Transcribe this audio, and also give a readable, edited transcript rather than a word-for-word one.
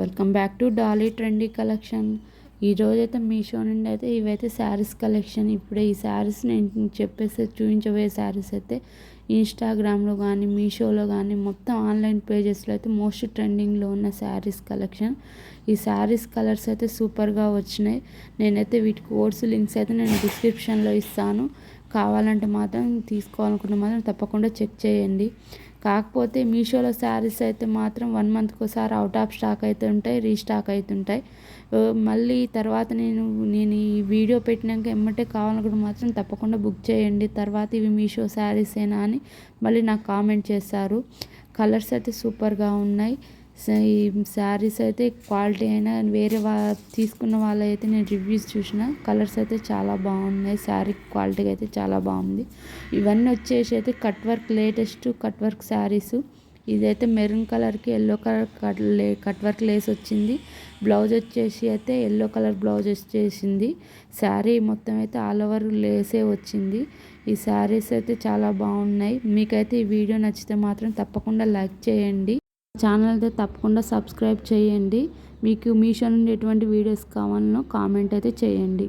Welcome back to Dolly trendy collection. ఈరోజైతే మీషో నుండి అయితే ఇవైతే శారీస్ కలెక్షన్. ఇప్పుడే ఈ శారీస్ నేను చూపించబోయే శారీస్ అయితే ఇన్స్టాగ్రామ్లో కానీ మీషోలో కానీ మొత్తం ఆన్లైన్ పేజెస్లో అయితే మోస్ట్ ట్రెండింగ్లో ఉన్న శారీస్ కలెక్షన్. ఈ శారీస్ కలర్స్ అయితే సూపర్గా వచ్చినాయి. నేనైతే వీటి కోర్స్ లింక్స్ అయితే నేను డిస్క్రిప్షన్లో ఇస్తాను. కావాలంటే మాత్రం తీసుకోవాలనుకుంటే మాత్రం తప్పకుండా చెక్ చేయండి. కాకపోతే మీషోలో శారీస్ అయితే మాత్రం 1 మంత్కి ఒకసారి అవుట్ ఆఫ్ స్టాక్ అయితే ఉంటాయి, రీస్టాక్ అవుతుంటాయి. మళ్ళీ తర్వాత నేను ఈ వీడియో పెట్టినాక ఎమ్మటే కావాలనుకుంటే మాత్రం తప్పకుండా బుక్ చేయండి. తర్వాత ఇవి మీషో శారీసేనా అని మళ్ళీ నాకు కామెంట్ చేశారు. కలర్స్ అయితే సూపర్గా ఉన్నాయి. ఈ శారీస్ అయితే క్వాలిటీ అయినా వేరే తీసుకున్న వాళ్ళైతే నేను రివ్యూస్ చూసిన కలర్స్ అయితే చాలా బాగున్నాయి. శారీ క్వాలిటీ అయితే చాలా బాగుంది. ఇవన్నీ వచ్చేసి అయితే cut work, latest cut work saris. ఇదైతే మెరూన్ కలర్కి yellow colour cut work lace వచ్చింది. బ్లౌజ్ వచ్చేసి అయితే ఎల్లో కలర్ బ్లౌజ్ వచ్చేసింది. శారీ మొత్తం అయితే ఆల్ ఓవర్ లేసే వచ్చింది. ఈ శారీస్ అయితే చాలా బాగున్నాయి. మీకైతే ఈ వీడియో నచ్చితే మాత్రం తప్పకుండా లైక్ చేయండి. ఛానల్ అయితే తప్పకుండా సబ్స్క్రైబ్ చేయండి. మీకు మీషో నుండి ఎటువంటి వీడియోస్ కావాలనో కామెంట్ అయితే చేయండి.